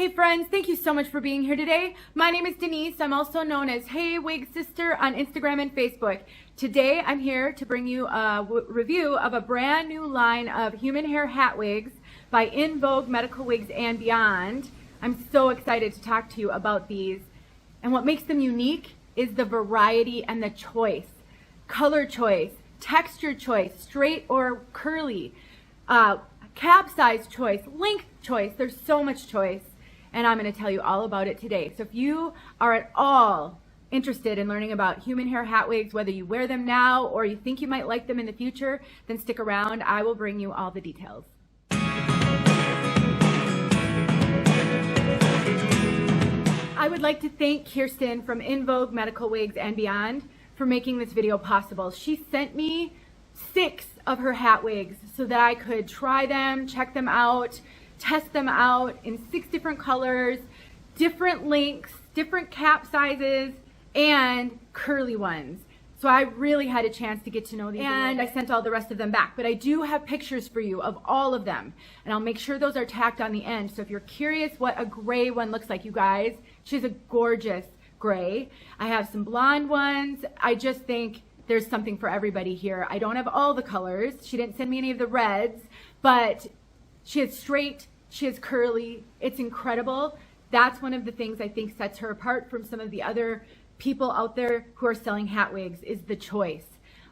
Hey friends, thank you so much for being here today. My name is Denise. I'm also known as heywigsister on Instagram and Facebook. Today I'm here to bring you a review of a brand new line of human hair hat wigs by Vogue Medical Wigs and Beyond. I'm so excited to talk to you about these. And what makes them unique is the variety and the choice. Color choice, texture choice, straight or curly, cap size choice, length choice. There's so much choice. And I'm going to tell you all about it today. So if you are at all interested in learning about human hair hat wigs, whether you wear them now or you think you might like them in the future, then stick around. I will bring you all the details. I would like to thank Kirsten from Vogue Medical Wigs and Beyond for making this video possible. She sent me 6 of her hat wigs so that I could try them, check them out, test them out in 6 different colors, different lengths, different cap sizes, and curly ones. So I really had a chance to get to know these, and I sent all the rest of them back. But I do have pictures for you of all of them, and I'll make sure those are tacked on the end. So if you're curious what a gray one looks like, you guys, she's a gorgeous gray. I have some blonde ones. I just think there's something for everybody here. I don't have all the colors. She didn't send me any of the reds, but she has straight, she has curly. It's incredible. That's one of the things I think sets her apart from some of the other people out there who are selling hat wigs, is the choice.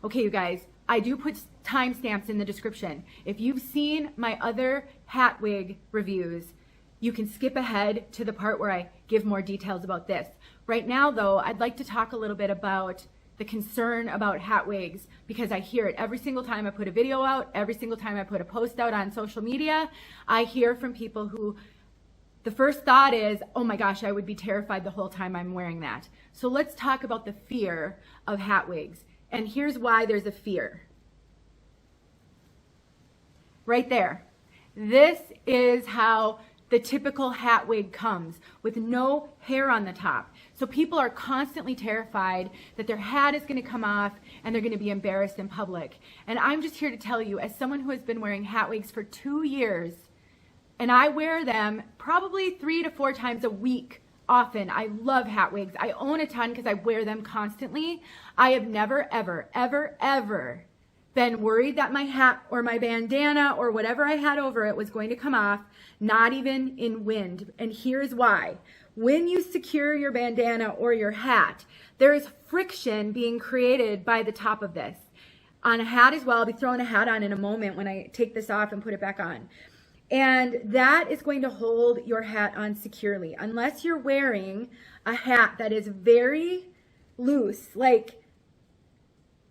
Okay, you guys, I do put timestamps in the description. If you've seen my other hat wig reviews, you can skip ahead to the part where I give more details about this. Right now, though, I'd like to talk a little bit about the concern about hat wigs, because I hear it every single time I put a video out, every single time I put a post out on social media. I hear from people who the first thought is, oh my gosh, I would be terrified the whole time I'm wearing that. So let's talk about the fear of hat wigs. And here's why there's a fear. Right there. This is how the typical hat wig comes, with no hair on the top. So people are constantly terrified that their hat is going to come off and they're going to be embarrassed in public. And I'm just here to tell you, as someone who has been wearing hat wigs for 2 years, and I wear them probably 3 to 4 times a week often. I love hat wigs. I own a ton because I wear them constantly. I have never, ever, ever, ever been worried that my hat or my bandana or whatever I had over it was going to come off, not even in wind. And here's why. When you secure your bandana or your hat, there is friction being created by the top of this. On a hat as well, I'll be throwing a hat on in a moment when I take this off and put it back on. And that is going to hold your hat on securely. Unless you're wearing a hat that is very loose, like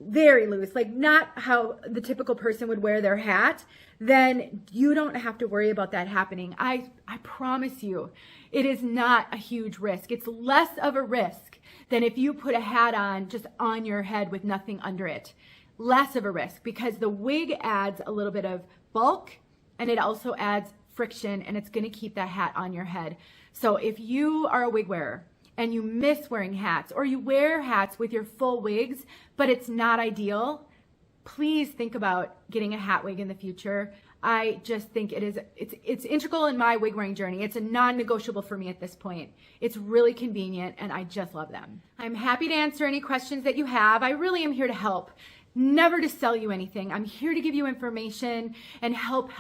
very loose, like not how the typical person would wear their hat, then you don't have to worry about that happening. I promise you, it is not a huge risk. It's less of a risk than if you put a hat on just on your head with nothing under it. Less of a risk, because the wig adds a little bit of bulk and it also adds friction, and it's going to keep that hat on your head. So if you are a wig wearer and you miss wearing hats, or you wear hats with your full wigs, but it's not ideal, please think about getting a hat wig in the future. I just think it's integral in my wig wearing journey. It's a non-negotiable for me at this point. It's really convenient, and I just love them. I'm happy to answer any questions that you have. I really am here to help. Never to sell you anything. I'm here to give you information and help.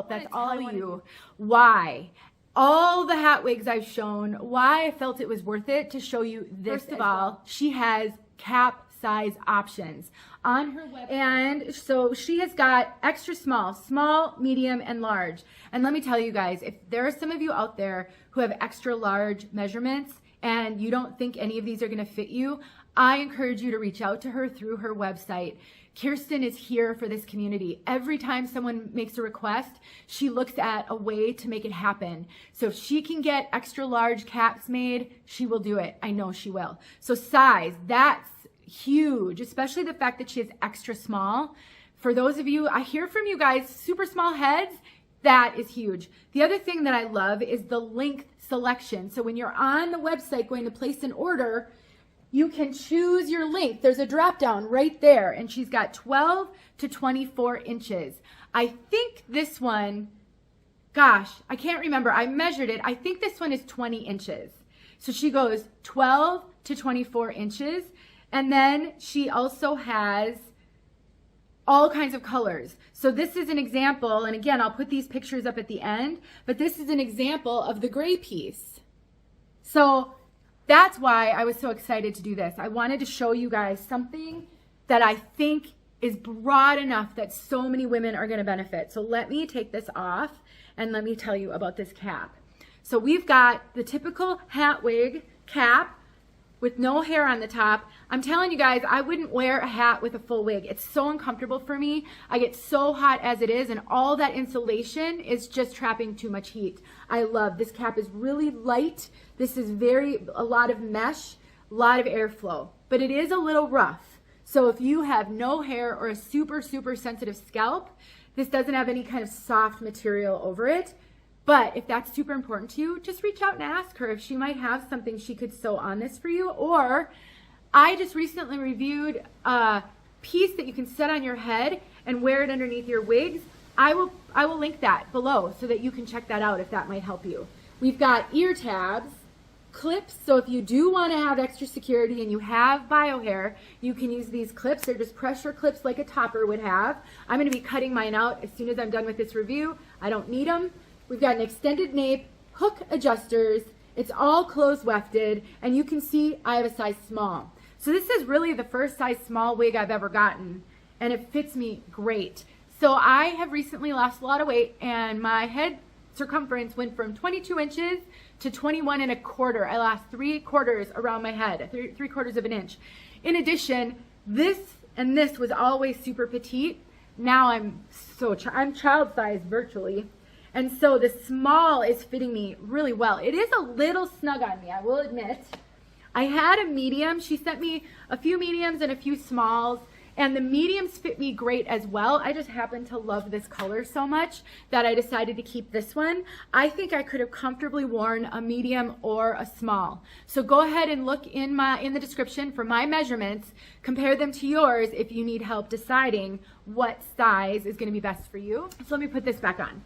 That's all I do. Why? All the hat wigs I've shown, why I felt it was worth it to show you this. First of all, she has cap size options on her website. And so she has got extra small, medium, and large. And let me tell you guys, if there are some of you out there who have extra large measurements and you don't think any of these are going to fit you, I encourage you to reach out to her through her website. Kirsten is here for this community. Every time someone makes a request, she looks at a way to make it happen. So if she can get extra large caps made, she will do it. I know she will. So size, that's huge, especially the fact that she is extra small. For those of you, I hear from you guys, super small heads, that is huge. The other thing that I love is the length selection. So when you're on the website going to place an order, you can choose your length. There's a drop down right there, and she's got 12 to 24 inches. I think this one gosh, I can't remember. I measured it. I think this one is 20 inches. So she goes 12 to 24 inches. And then she also has all kinds of colors. So this is an example, and again, I'll put these pictures up at the end, but this is an example of the gray piece. So that's why I was so excited to do this. I wanted to show you guys something that I think is broad enough that so many women are going to benefit. So let me take this off and let me tell you about this cap. So we've got the typical hat wig cap with no hair on the top. I'm telling you guys, I wouldn't wear a hat with a full wig. It's so uncomfortable for me. I get so hot as it is, and all that insulation is just trapping too much heat. I love this cap. Is really light. This is a lot of mesh, a lot of airflow, but it is a little rough. So if you have no hair or a super, super sensitive scalp, this doesn't have any kind of soft material over it. But if that's super important to you, just reach out and ask her if she might have something she could sew on this for you. Or I just recently reviewed a piece that you can set on your head and wear it underneath your wigs. I will link that below so that you can check that out if that might help you. We've got ear tabs, clips, so if you do want to have extra security and you have bio hair, you can use these clips. They're just pressure clips like a topper would have. I'm going to be cutting mine out as soon as I'm done with this review. I don't need them. We've got an extended nape, hook adjusters. It's all close wefted, and you can see I have a size small. So this is really the first size small wig I've ever gotten, and it fits me great. So I have recently lost a lot of weight, and my head circumference went from 22 inches to 21 1/4. I lost 3/4 around my head, 3/4 of an inch. In addition, this and this was always super petite. Now I'm child size virtually. And so the small is fitting me really well. It is a little snug on me, I will admit. I had a medium. She sent me a few mediums and a few smalls, and the mediums fit me great as well. I just happen to love this color so much that I decided to keep this one. I think I could have comfortably worn a medium or a small. So go ahead and look in the description for my measurements. Compare them to yours if you need help deciding what size is going to be best for you. So let me put this back on.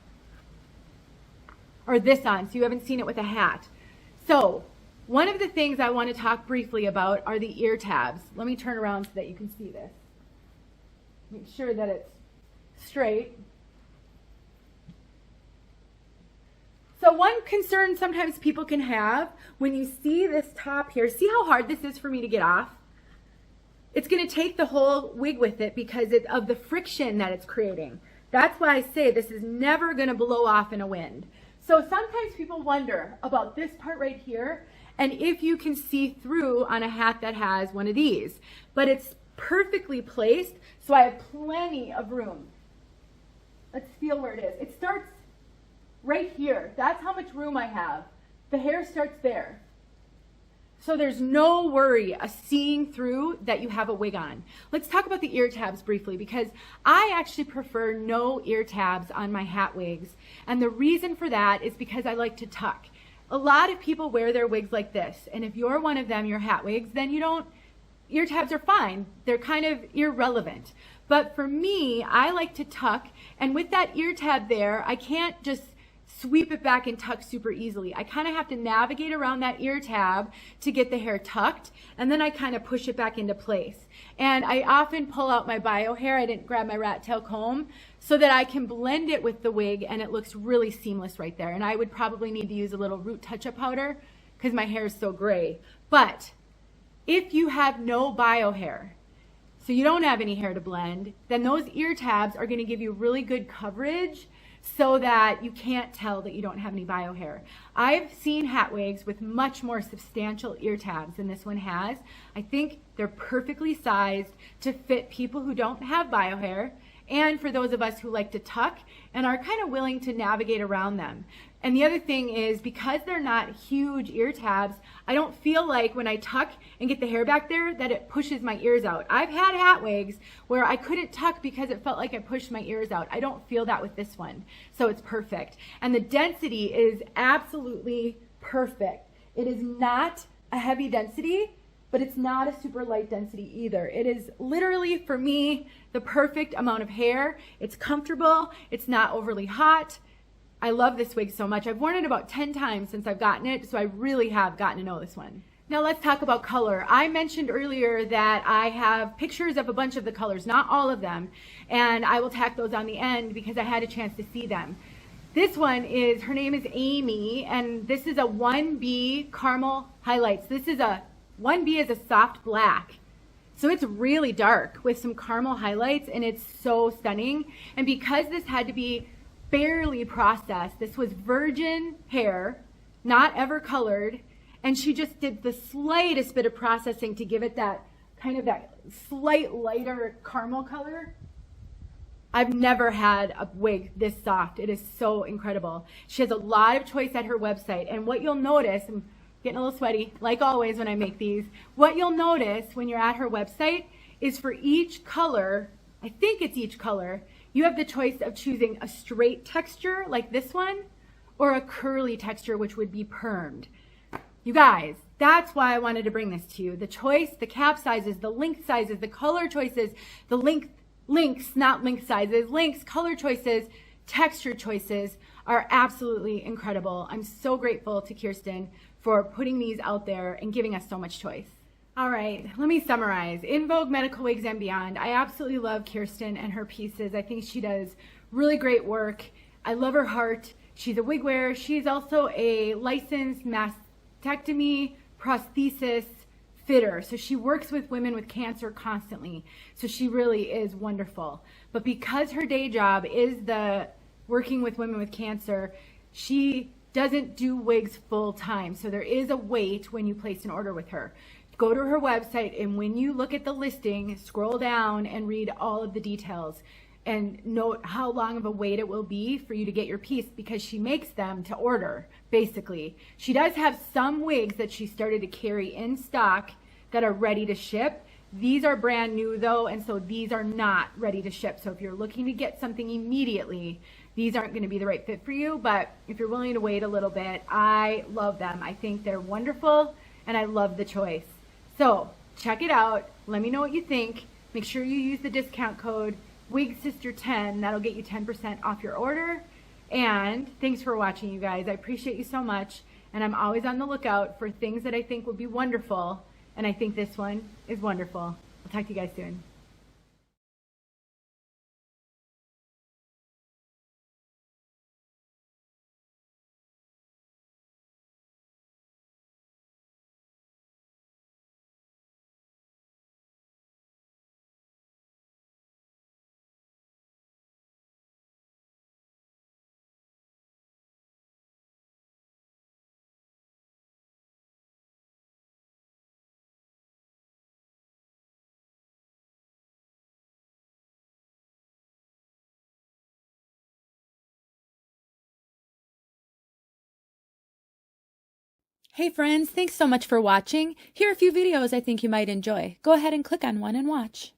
Or this on, so you haven't seen it with a hat. So one of the things I want to talk briefly about are the ear tabs. Let me turn around so that you can see this. Make sure that it's straight. So one concern sometimes people can have when you see this top here, see how hard this is for me to get off? It's going to take the whole wig with it because of the friction that it's creating. That's why I say this is never going to blow off in a wind. So sometimes people wonder about this part right here and if you can see through on a hat that has one of these. But it's perfectly placed, so I have plenty of room. Let's feel where it is. It starts right here. That's how much room I have. The hair starts there. So there's no worry of seeing through that you have a wig on. Let's talk about the ear tabs briefly because I actually prefer no ear tabs on my hat wigs. And the reason for that is because I like to tuck. A lot of people wear their wigs like this. And if you're one of them, your hat wigs, then ear tabs are fine. They're kind of irrelevant. But for me, I like to tuck. And with that ear tab there, I can't just sweep it back and tuck super easily. I kind of have to navigate around that ear tab to get the hair tucked, and then I kind of push it back into place. And I often pull out my bio hair. I didn't grab my rat tail comb so that I can blend it with the wig, and it looks really seamless right there. And I would probably need to use a little root touch-up powder because my hair is so gray. But if you have no bio hair, so you don't have any hair to blend, then those ear tabs are going to give you really good coverage so that you can't tell that you don't have any bio hair. I've seen hat wigs with much more substantial ear tabs than this one has. I think they're perfectly sized to fit people who don't have bio hair and for those of us who like to tuck and are kind of willing to navigate around them. And the other thing is because they're not huge ear tabs, I don't feel like when I tuck and get the hair back there that it pushes my ears out. I've had hat wigs where I couldn't tuck because it felt like I pushed my ears out. I don't feel that with this one. So it's perfect. And the density is absolutely perfect. It is not a heavy density, but it's not a super light density either. It is literally, for me, the perfect amount of hair. It's comfortable. It's not overly hot. I love this wig so much. I've worn it about 10 times since I've gotten it, so I really have gotten to know this one. Now let's talk about color. I mentioned earlier that I have pictures of a bunch of the colors, not all of them, and I will tack those on the end because I had a chance to see them. This one is, her name is Aimee, and this is a 1B caramel highlights. This is a, 1B is a soft black. So it's really dark with some caramel highlights, and it's so stunning. And because this had to be barely processed, this was virgin hair, not ever colored, and she just did the slightest bit of processing to give it that kind of that slight lighter caramel color. I've never had a wig this soft. It is so incredible. She has a lot of choice at her website, and what you'll notice, I'm getting a little sweaty, like always when I make these, what you'll notice when you're at her website is for each color, I think it's each color, you have the choice of choosing a straight texture like this one or a curly texture, which would be permed. You guys, that's why I wanted to bring this to you. The choice, the cap sizes, the length sizes, the color choices, the links, not length sizes, links, color choices, texture choices are absolutely incredible. I'm so grateful to Kirsten for putting these out there and giving us so much choice. All right, let me summarize. In Vogue Medical Wigs and Beyond, I absolutely love Kirsten and her pieces. I think she does really great work. I love her heart. She's a wig wearer. She's also a licensed mastectomy prosthesis fitter. So she works with women with cancer constantly. So she really is wonderful. But because her day job is the working with women with cancer, she doesn't do wigs full time. So there is a wait when you place an order with her. Go to her website, and when you look at the listing, scroll down and read all of the details and note how long of a wait it will be for you to get your piece, because she makes them to order, basically. She does have some wigs that she started to carry in stock that are ready to ship. These are brand new though, and so these are not ready to ship. So if you're looking to get something immediately, these aren't going to be the right fit for you. But if you're willing to wait a little bit, I love them. I think they're wonderful, and I love the choice. So check it out. Let me know what you think. Make sure you use the discount code WigSister10. That'll get you 10% off your order. And thanks for watching, you guys. I appreciate you so much. And I'm always on the lookout for things that I think would be wonderful. And I think this one is wonderful. I'll talk to you guys soon. Hey friends, thanks so much for watching. Here are a few videos I think you might enjoy. Go ahead and click on one and watch.